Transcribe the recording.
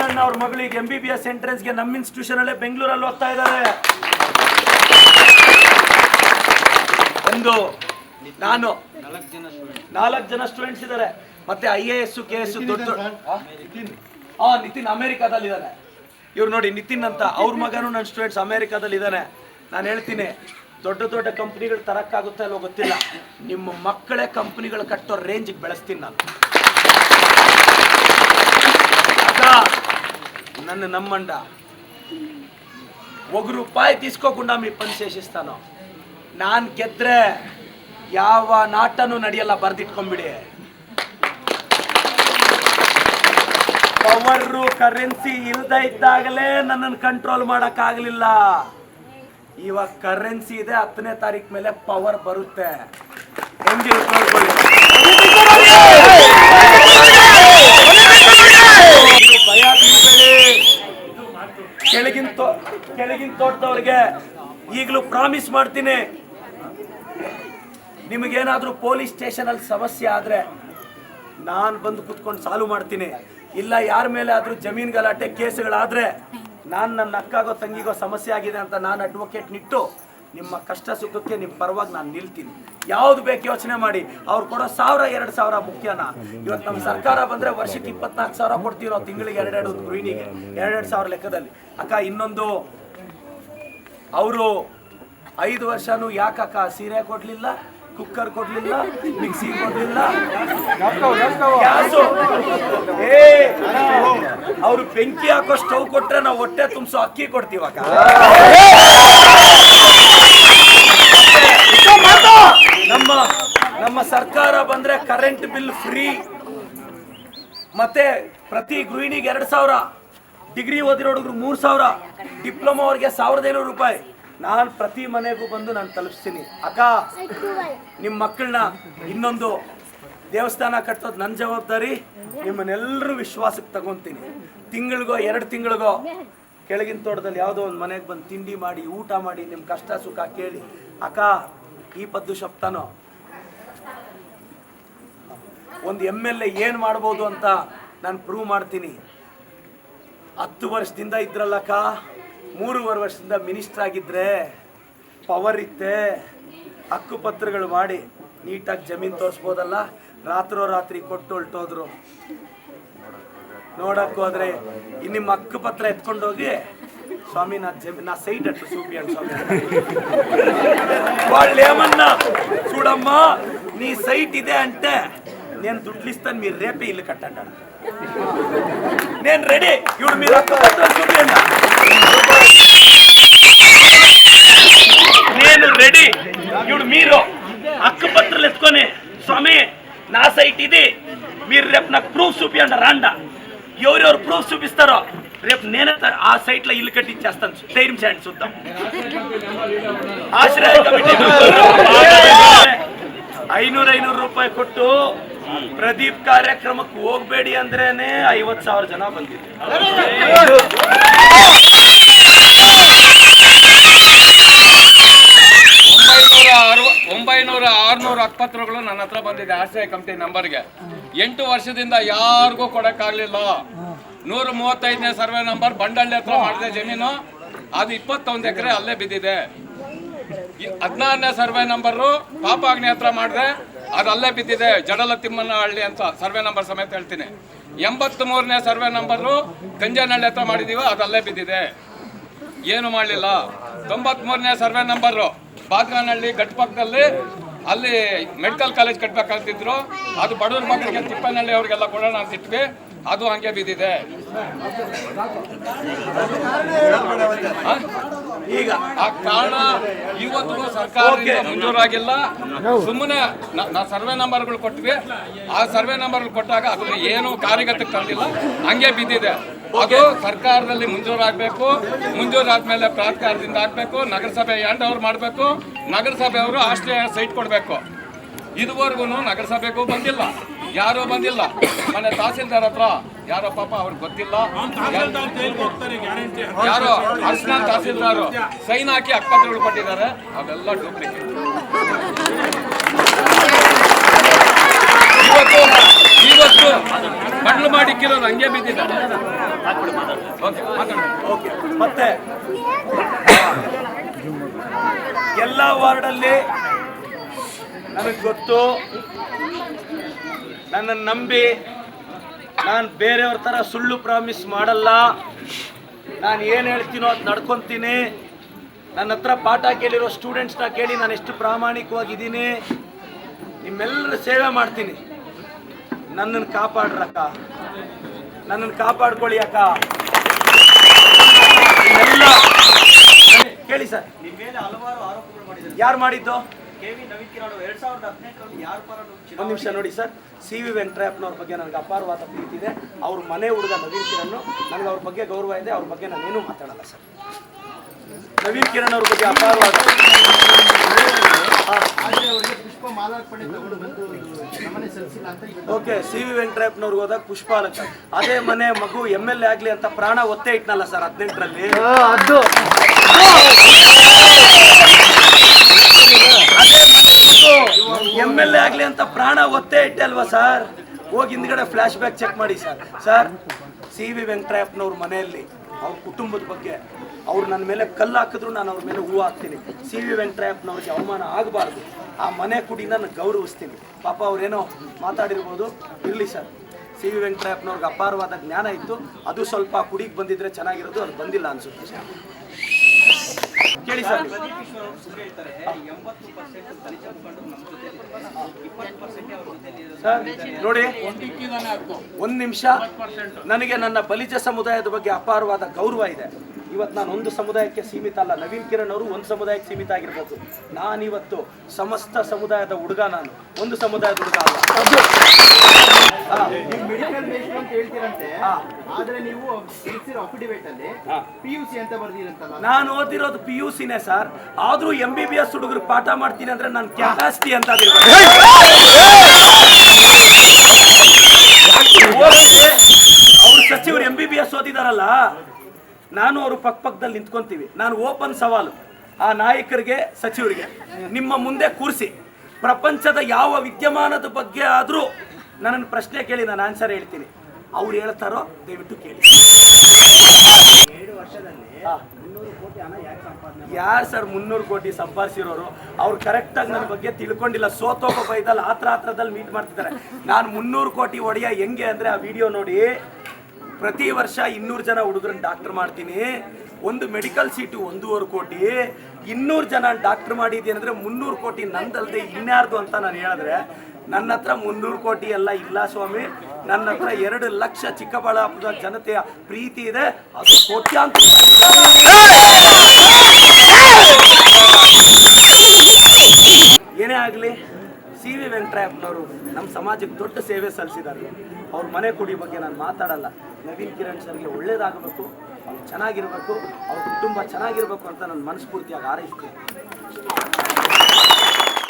ಅಣ್ಣ ಅವ್ರ ಮಗಳಿಗೆ MBBS ಎಂಟ್ರೆನ್ಸ್ಗೆ ನಮ್ಮ ಇನ್ಸ್ಟಿಟ್ಯೂಷನ್ ಅಲ್ಲೇ ಬೆಂಗಳೂರಲ್ಲಿ ಓದ್ತಾ ಇದ್ದಾರೆ. ಒಂದು ನಾನು 4 ಜನ ಸ್ಟೂಡೆಂಟ್ಸ್ ಇದ್ದಾರೆ. ಮತ್ತೆ IAS KS ದೊಡ್ಡ ನಿತಿನ್ ಅಮೆರಿಕಾದಲ್ಲಿದ್ದಾನೆ. ಇವ್ರು ನೋಡಿ ನಿತಿನ್ ಅಂತ, ಅವ್ರ ಮಗನೂ ನನ್ನ ಸ್ಟೂಡೆಂಟ್ಸ್ ಅಮೆರಿಕಾದಲ್ಲಿದ್ದಾನೆ. ನಾನು ಹೇಳ್ತೀನಿ, ದೊಡ್ಡ ದೊಡ್ಡ ಕಂಪ್ನಿಗಳು ತರಕ್ಕಾಗುತ್ತೆ ಅಲ್ವೋ ಗೊತ್ತಿಲ್ಲ, ನಿಮ್ಮ ಮಕ್ಕಳೇ ಕಂಪ್ನಿಗಳು ಕಟ್ಟೋ ರೇಂಜಿಗೆ ಬೆಳೆಸ್ತೀನಿ ನಾನು. ನನ್ನ ನಮ್ಮಂಡ ₹1 తీసుకోకుండా మీ పని చేసిస్తాను. ನಾನು ಗೆದ್ರೆ ಯಾವ ನಾಟನೂ ನಡೆಯಲ್ಲ, ಬರ್ದಿಟ್ಕೊಂಡ್ಬಿಡಿ. ಪವರು ಕರೆನ್ಸಿ ಇಲ್ದೇ ಇದ್ದಾಗಲೇ ನನ್ನನ್ನು ಕಂಟ್ರೋಲ್ ಮಾಡೋಕ್ಕಾಗಲಿಲ್ಲ. ಇವಾಗ ಕರೆನ್ಸಿ ಇದೆ, 10ನೇ ತಾರೀಕು ಮೇಲೆ ಪವರ್ ಬರುತ್ತೆ. ಭಯ ಬೀಳಬೇಡಿ. ಕೆಳಗಿನ ತೋಟದವ್ರಿಗೆ ಈಗಲೂ ಪ್ರಾಮಿಸ್ ಮಾಡ್ತೀನಿ, ನಿಮಗೇನಾದ್ರೂ ಪೊಲೀಸ್ ಸ್ಟೇಷನ್ ಅಲ್ಲಿ ಸಮಸ್ಯೆ ಆದ್ರೆ ನಾನು ಬಂದು ಕುತ್ಕೊಂಡು ಸಾಲ್ವ್ ಮಾಡ್ತೀನಿ. ಇಲ್ಲ ಯಾರ ಮೇಲೆ ಆದ್ರೂ ಜಮೀನ್ ಗಲಾಟೆ ಕೇಸುಗಳಾದ್ರೆ, ನಾನು ನನ್ನ ಅಕ್ಕಗೋ ತಂಗಿಗೋ ಸಮಸ್ಯೆ ಆಗಿದೆ ಅಂತ ನಾನು ಅಡ್ವೊಕೇಟ್ ನಿಟ್ಟು ನಿಮ್ಮ ಕಷ್ಟ ಸುಖಕ್ಕೆ ನಿಮ್ಮ ಪರವಾಗಿ ನಾನು ನಿಲ್ತೀನಿ. ಯಾವ್ದು ಬೇಕು ಯೋಚನೆ ಮಾಡಿ. ಅವ್ರು ಕೊಡೋ 1000-2000 ಮುಖ್ಯನಾ? ಇವತ್ತು ನಮ್ಮ ಸರ್ಕಾರ ಬಂದ್ರೆ ವರ್ಷಕ್ಕೆ 24,000 ಕೊಡ್ತೀವಿ, ತಿಂಗಳಿಗೆ 2 ಗೃಹಿಣಿಗೆ 2,000 ಲೆಕ್ಕದಲ್ಲಿ. ಅಕ್ಕ ಇನ್ನೊಂದು, ಅವರು 5 ವರ್ಷನೂ ಯಾಕಕ್ಕ ಸೀರೆ ಕೊಡ್ಲಿಲ್ಲ, ಕುಕ್ಕರ್ ಕೊಡ್ಲಿಲ್ಲ, ಮಿಕ್ಸಿ ಕೊಡ್ಲಿಲ್ಲ, ಗ್ಯಾಸು, ಅವ್ರು ಬೆಂಕಿ ಹಾಕೋ ಸ್ಟವ್ ಕೊಟ್ರೆ ನಾವು ಹೊಟ್ಟೆ ತುಂಬಿಸೋ ಅಕ್ಕಿ ಕೊಡ್ತೀವಕ್ಕ. ನಮ್ಮ ಸರ್ಕಾರ ಬಂದ್ರೆ ಕರೆಂಟ್ ಬಿಲ್ ಫ್ರೀ, ಮತ್ತೆ ಪ್ರತಿ ಗೃಹಿಣಿಗೆ 2,000, ಡಿಗ್ರಿ ಓದಿರೋ ಹುಡುಗರು 3,000, ಡಿಪ್ಲೊಮಾ ಅವ್ರಿಗೆ 1,500 ರೂಪಾಯಿ. ನಾನು ಪ್ರತಿ ಮನೆಗೂ ಬಂದು ನಾನು ತಲುಪಿಸ್ತೀನಿ. ಅಕ್ಕ ನಿಮ್ಮ ಮಕ್ಕಳನ್ನ, ಇನ್ನೊಂದು ದೇವಸ್ಥಾನ ಕಟ್ಟೋದು ನನ್ನ ಜವಾಬ್ದಾರಿ, ನಿಮ್ಮನ್ನೆಲ್ಲರೂ ವಿಶ್ವಾಸಕ್ಕೆ ತಗೊಂತೀನಿ. ತಿಂಗಳಿಗೋ 2 ತಿಂಗಳಿಗೋ ಕೆಳಗಿನ ತೋಟದಲ್ಲಿ ಯಾವುದೋ ಒಂದು ಮನೆಗೆ ಬಂದು ತಿಂಡಿ ಮಾಡಿ ಊಟ ಮಾಡಿ ನಿಮ್ಮ ಕಷ್ಟ ಸುಖ ಕೇಳಿ. ಅಕ್ಕ ಈ ಪದ್ದು ಶಬ್ದನೋ ಒಂದು MLA ಏನು ಮಾಡ್ಬೋದು ಅಂತ ನಾನು ಪ್ರೂವ್ ಮಾಡ್ತೀನಿ. 10 ವರ್ಷದಿಂದ ಇದ್ರಲ್ಲಕ್ಕ, 3.5 ವರ್ಷದಿಂದ ಮಿನಿಸ್ಟರ್ ಆಗಿದ್ರೆ ಪವರ್ ಇತ್ತೆ, ಹಕ್ಕುಪತ್ರಗಳು ಮಾಡಿ ನೀಟಾಗಿ ಜಮೀನು ತೋರಿಸ್ಬೋದಲ್ಲ. ರಾತ್ರಿ ಕೊಟ್ಟು ಹೊಲ್ಟೋದ್ರು. ನೋಡಕ್ಕೆ ಹೋದ್ರೆ ನಿಮ್ಮ ಹಕ್ಕುಪತ್ರ ಎತ್ಕೊಂಡೋಗಿ, ಸ್ವಾಮಿ ನಾ ಸೈಟ್ ಅಟ್ಟು ಸೂಪಿಯನ್ ಸ್ವಾಮಿ వాళ్ళేమన్నా చూడమ్మా నీ సైట్ ఇదే అంటే నేను దుడ్లిస్తాను, మీరు రేపే ఇల్లు కట్టండి. నేను రెడీ. ఇప్పుడు మీరు హక్కుపత్రం చూపియండి. నేను రెడీ. ఇప్పుడు మీరు హక్కుపత్రాలు ఎత్తుకొని, స్వామి నా సైట్ ఇది, మీరు రేపు నాకు ప్రూఫ్ చూపియండి రాండ. ఎవరెవరు ప్రూఫ్ చూపిస్తారో రేపు నేనే ఆ సైట్ లో ఇల్లు కట్టించేస్తాను. ధైర్యం చేయండి, చూద్దాం. ఆశ్రయ కమిటీ 500 ರೂಪಾಯಿ ಕೊಟ್ಟು ಪ್ರದೀಪ್ ಕಾರ್ಯಕ್ರಮಕ್ಕೆ ಹೋಗ್ಬೇಡಿ ಅಂದ್ರೇನೆ 50,000 ಜನ ಬಂದಿದ್ರು. 900-600 ಹಕ್ಕುಪತ್ರಗಳು ನನ್ನ ಹತ್ರ ಬಂದಿದೆ ಆಶ್ರಯ ಕಮಿಟಿ ನಂಬರ್ಗೆ. 8 ವರ್ಷದಿಂದ ಯಾರಿಗೂ ಕೊಡಕ್ಕಾಗ್ಲಿಲ್ಲ. 135ನೇ ಸರ್ವೆ ನಂಬರ್ ಬಂಡಳ್ಳಿ ಹತ್ರ ಮಾಡಿದೆ ಜಮೀನು, ಅದು 21 ಎಕರೆ ಅಲ್ಲೇ ಬಿದ್ದಿದೆ. 16ನೇ ಸರ್ವೆ ನಂಬರು ಪಾಪಾಗ್ನಿ ಹತ್ರ ಮಾಡಿದೆ, ಅದು ಅಲ್ಲೇ ಬಿದ್ದಿದೆ. ಜಡಲ ತಿಮ್ಮನಹಳ್ಳಿ ಅಂತ ಸರ್ವೆ ನಂಬರ್ ಸಮೇತ ಹೇಳ್ತೀನಿ. 83ನೇ ಸರ್ವೆ ನಂಬರು ಗಂಜನಹಳ್ಳಿ ಹತ್ರ ಮಾಡಿದೀವಿ, ಅದು ಅಲ್ಲೇ ಬಿದ್ದಿದೆ. ಏನು ಮಾಡಲಿಲ್ಲ. 93ನೇ ಸರ್ವೆ ನಂಬರು ಬಾದ್ಗಾನಹಳ್ಳಿ ಗಟ್ಪಕ್ಕದಲ್ಲಿ, ಅಲ್ಲಿ ಮೆಡಿಕಲ್ ಕಾಲೇಜ್ ಕಟ್ಬೇಕಾಗ್ತಿದ್ರು, ಅದು ಬಡವ್ರ ಮಕ್ಕಳಿಗೆ ತಿಪ್ಪನಹಳ್ಳಿ ಅವ್ರಿಗೆಲ್ಲ ಕೊಡೋಣ ಅಂತ ಇಟ್ವಿ, ಅದು ಹಂಗೆ ಬಿದ್ದಿದೆ. ಈಗ ಆ ಕಾರಣ ಇವತ್ತು ಸರ್ಕಾರದಿಂದ ಮಂಜೂರಾಗಿಲ್ಲ. ಸುಮ್ಮನೆ ನಾ ಸರ್ವೆ ನಂಬರ್ಗಳು ಕೊಟ್ವಿ, ಆ ಸರ್ವೆ ನಂಬರ್ಗಳು ಕೊಟ್ಟಾಗ ಅದನ್ನ ಏನು ಕಾರ್ಯಗತಕ್ಕೆ ತಂದಿಲ್ಲ, ಹಂಗೆ ಬಿದ್ದಿದೆ. ಅದು ಸರ್ಕಾರದಲ್ಲಿ ಮಂಜೂರಾಗಬೇಕು. ಮಂಜೂರಾದ್ಮೇಲೆ ಪ್ರಾಧಿಕಾರದಿಂದ ಆಗಬೇಕು, ನಗರಸಭೆ ಹ್ಯಾಂಡ್ ಓವರ್ ಮಾಡಬೇಕು, ನಗರಸಭೆಯವರು ಆಶ್ರಯ ಸೈಟ್ ಕೊಡಬೇಕು. ಇದುವರೆಗೂ ನಗರಸಭೆಗೂ ಬಂದಿಲ್ಲ, ಯಾರೂ ಬಂದಿಲ್ಲ. ಮನೆ ತಹಸೀಲ್ದಾರ್ ಹತ್ರ ಯಾರೋ ಪಾಪ ಅವ್ರಿಗೆ ಗೊತ್ತಿಲ್ಲ, ಯಾರೋ ಅರ್ಶನ ತಹಸೀಲ್ದಾರು ಸೈನ್ ಹಾಕಿ ಹಕ್ಕುಪತ್ರಗಳು ಕೊಟ್ಟಿದ್ದಾರೆ, ಅವೆಲ್ಲ ಡೂಪ್ಲಿಕೇಟ್. ಇವತ್ತು ಮಣ್ಣು ಮಾಡಿಕ್ಕಿರೋದು ಹಂಗೆ ಬಿದ್ದಿದೆ. ಓಕೆ ಮಾತಾಡಿ. ಓಕೆ, ಮತ್ತೆ ಎಲ್ಲ ವಾರ್ಡಲ್ಲಿ ನನಗೆ ಗೊತ್ತು, ನನ್ನನ್ನು ನಂಬಿ ನಾನು ಬೇರೆಯವ್ರ ಥರ ಸುಳ್ಳು ಪ್ರಾಮಿಸ್ ಮಾಡಲ್ಲ. ನಾನು ಏನು ಹೇಳ್ತೀನೋ ಅದು ನಡ್ಕೊತೀನಿ. ನನ್ನ ಹತ್ರ ಪಾಠ ಕೇಳಿರೋ ಸ್ಟೂಡೆಂಟ್ಸ್ನ ಕೇಳಿ ನಾನು ಎಷ್ಟು ಪ್ರಾಮಾಣಿಕವಾಗಿದ್ದೀನಿ. ನಿಮ್ಮೆಲ್ಲರ ಸೇವೆ ಮಾಡ್ತೀನಿ. ನನ್ನನ್ನು ಕಾಪಾಡ್ರಕ್ಕ, ನನ್ನನ್ನು ಕಾಪಾಡ್ಕೊಳ್ಳಿ ಅಕ್ಕ. ಎಲ್ಲ ಕೇಳಿ ಸರ್, ನಿಮ್ಮ ಮೇಲೆ ಹಲವಾರು ಆರೋಪಗಳು ಮಾಡಿದ್ದಾರೆ. ಯಾರು ಮಾಡಿದ್ದು? ಕೆವಿ ನವೀನ್ ಕಿರಣ್ 2018ರಲ್ಲಿ ಯಾರು ಪರ ಒಂದು ನಿಮಿಷ ನೋಡಿ ಸರ್, ಸಿ ವಿ ವೆಂಕಟರಪ್ಪನವ್ರ ಬಗ್ಗೆ ನನಗೆ ಅಪಾರವಾದ ಪ್ರೀತಿ ಇದೆ. ಅವ್ರ ಮನೆ ಹುಡುಗ ನವೀನ್ ಕಿರಣ್, ನನಗೆ ಅವ್ರ ಬಗ್ಗೆ ಗೌರವ ಇದೆ. ಅವ್ರ ಬಗ್ಗೆ ನಾನೇನು ಮಾತಾಡಲ್ಲ ಸರ್. ನವೀನ್ ಕಿರಣ್ ಅವ್ರ ಬಗ್ಗೆ ಅಪಾರವಾದ ಪುಷ್ಪ ಮಾಲಾರ್ಪಣೆ ತಗೊಂಡು ಬಂದು ನಮ್ಮನೆ ಸಲ್ಲಿಸಿಲ್ಲ ಅಂತ ಓಕೆ, ಸಿ ವಿ ವೆಂಕಟರಪ್ಪನವ್ರಿಗೆ ಹೋದಾಗ ಪುಷ್ಪಾಲಕ ಅದೇ ಮನೆ ಮಗು MLA ಆಗಲಿ ಅಂತ ಪ್ರಾಣ ಒತ್ತೆ ಇಟ್ನಲ್ಲ ಸರ್ 18ರಲ್ಲಿ. MLA ಆಗಲಿ ಅಂತ ಪ್ರಾಣ ಒತ್ತೆ ಇಟ್ಟೆ ಅಲ್ವಾ ಸರ್? ಹೋಗಿ ಹಿಂದ್ಗಡೆ ಫ್ಲಾಶ್ ಬ್ಯಾಕ್ ಚೆಕ್ ಮಾಡಿ ಸರ್. ಸರ್, ಸಿ ವಿ ವೆಂಕಟರಪ್ಪನವ್ರ ಮನೆಯಲ್ಲಿ ಅವ್ರ ಕುಟುಂಬದ ಬಗ್ಗೆ ಅವ್ರು ನನ್ನ ಮೇಲೆ ಕಲ್ಲು ಹಾಕಿದ್ರು ನಾನು ಅವ್ರ ಮೇಲೆ ಹೂವು ಹಾಕ್ತೀನಿ. ಸಿ ವಿ ವೆಂಕಟರಪ್ಪನವ್ರಿಗೆ ಅವಮಾನ ಆಗಬಾರ್ದು. ಆ ಮನೆ ಕುಡಿನ ನಾನು ಗೌರವಿಸ್ತೀನಿ. ಪಾಪ ಅವ್ರೇನೋ ಮಾತಾಡಿರ್ಬೋದು, ಇರಲಿ ಸರ್. ಸಿ ವಿ ವೆಂಕಟರಪ್ಪನವ್ರಿಗೆ ಅಪಾರವಾದ ಜ್ಞಾನ ಇತ್ತು. ಅದು ಸ್ವಲ್ಪ ಕುಡಿಗೆ ಬಂದಿದ್ರೆ ಚೆನ್ನಾಗಿರೋದು, ಅದು ಬಂದಿಲ್ಲ ಅನ್ಸುತ್ತೆ ಸರ್. ಕೇಳಿ ಸರ್, ಸುಳ್ಳು ಹೇಳ್ತಾರೆ. 80% ದಲಿತ ಮುಖಂಡರು ನಮ್ಮ ಜೊತೆ 20% ಅವ್ರ ಜೊತೆ ಸರ್ ನೋಡಿ, ಒಂದು ನಿಮಿಷ. ನನಗೆ ನನ್ನ ಬಲಿಜ ಸಮುದಾಯದ ಬಗ್ಗೆ ಅಪಾರವಾದ ಗೌರವ ಇದೆ. ಇವತ್ತು ನಾನು ಒಂದು ಸಮುದಾಯಕ್ಕೆ ಸೀಮಿತ ಅಲ್ಲ. ನವೀನ್ ಕಿರಣ್ ಅವರು ಒಂದು ಸಮುದಾಯಕ್ಕೆ ಸೀಮಿತ ಆಗಿರ್ಬೋದು. ನಾನಿವತ್ತು ಸಮಸ್ತ ಸಮುದಾಯದ ಹುಡುಗ. ನಾನು ಒಂದು ಸಮುದಾಯದ ಹುಡುಗ ಅಲ್ಲ. ಮೆಡಿಕಲ್ ಬೇಸ್ಡ್ ಅಂತ ಹೇಳ್ತೀರಂತೆ, ಆದ್ರೆ ನೀವು ಸಲ್ಲಿಸಿರೋ ಅಫಿಡವಿಟ್ ಅಲ್ಲಿ PUC ಅಂತ ಬರ್ದಿರಂತಲ್ಲ. ನಾನು ಓದಿರೋದು PUC ನೇ ಸರ್. ಆದ್ರೂ MBBS ಹುಡುಗರು ಪಾಠ ಮಾಡ್ತೀನಿ ಅಂದ್ರೆ ನನ್ನ ಕೆಪಾಸಿಟಿ ಅಂತ ಅವ್ರು ಸಚಿವರು MBBS ಓದಿದಾರಲ್ಲ, ನಾನು ಅವರು ಪಕ್ಕದಲ್ಲಿ ನಿಂತ್ಕೊಂತೀವಿ. ನಾನು ಓಪನ್ ಸವಾಲು ಆ ನಾಯಕರಿಗೆ, ಸಚಿವರಿಗೆ, ನಿಮ್ಮ ಮುಂದೆ ಕೂರಿಸಿ ಪ್ರಪಂಚದ ಯಾವ ವಿದ್ಯಮಾನದ ಬಗ್ಗೆ ಆದರೂ ನನ್ನನ್ನು ಪ್ರಶ್ನೆ ಕೇಳಿ, ನಾನು ಆನ್ಸರ್ ಹೇಳ್ತೀನಿ. ಅವ್ರು ಹೇಳ್ತಾರೋ ದಯವಿಟ್ಟು ಕೇಳಿ. 7 ವರ್ಷದಲ್ಲಿ 300 ಕೋಟಿ ಹಣ ಯಾಕೆ ಸಂಪಾದನೆ? ಯಾರು ಸರ್ 300 ಕೋಟಿ ಸಂಪಾದಿಸಿರೋರು? ಅವ್ರು ಕರೆಕ್ಟಾಗಿ ನನ್ನ ಬಗ್ಗೆ ತಿಳ್ಕೊಂಡಿಲ್ಲ. ಸೋತೋಪ ಬೈದಲ್ಲಿ ಹತ್ರದಲ್ಲಿ ಮೀಟ್ ಮಾಡ್ತಿದ್ದಾರೆ. ನಾನು 300 ಕೋಟಿ ಒಡೆಯ ಹೆಂಗೆ ಅಂದರೆ, ಆ ವಿಡಿಯೋ ನೋಡಿ. ಪ್ರತಿ ವರ್ಷ 200 ಜನ ಹುಡುಗರನ್ನ ಡಾಕ್ಟರ್ ಮಾಡ್ತೀನಿ. ಒಂದು ಮೆಡಿಕಲ್ ಸೀಟು 1.5 ಕೋಟಿ. 200 ಜನ ಡಾಕ್ಟರ್ ಮಾಡಿದ್ದೀನಿ ಅಂದರೆ 300 ಕೋಟಿ ನಂದಲ್ಲದೆ ಇನ್ಯಾರ್ದು ಅಂತ ನಾನು ಹೇಳಿದ್ರೆ, ನನ್ನ ಹತ್ರ 300 ಕೋಟಿ ಎಲ್ಲ ಇಲ್ಲ ಸ್ವಾಮಿ. ನನ್ನ ಹತ್ರ 2 ಲಕ್ಷ ಚಿಕ್ಕಬಳ್ಳಾಪುರದ ಜನತೆಯ ಪ್ರೀತಿ ಇದೆ. ಅದು ಕೋಟ್ಯಾಂತರ. ಏನೇ ಆಗಲಿ, ಸಿ ವಿ ವೆಂಕಟರಪ್ಪನವರು ನಮ್ಮ ಸಮಾಜಕ್ಕೆ ದೊಡ್ಡ ಸೇವೆ ಸಲ್ಲಿಸಿದ್ದಾರೆ. ಅವ್ರ ಮನೆ ಕುಡಿ ಬಗ್ಗೆ ನಾನು ಮಾತಾಡಲ್ಲ. ನವೀನ್ ಕಿರಣ್ ಸರ್ಗೆ ಒಳ್ಳೇದಾಗಬೇಕು, ಅವ್ರು ಚೆನ್ನಾಗಿರ್ಬೇಕು, ಅವ್ರ ಕುಟುಂಬ ಚೆನ್ನಾಗಿರ್ಬೇಕು ಅಂತ ನಾನು ಮನಸ್ಫೂರ್ತಿಯಾಗಿ ಹಾರೈಸ್ತೀನಿ.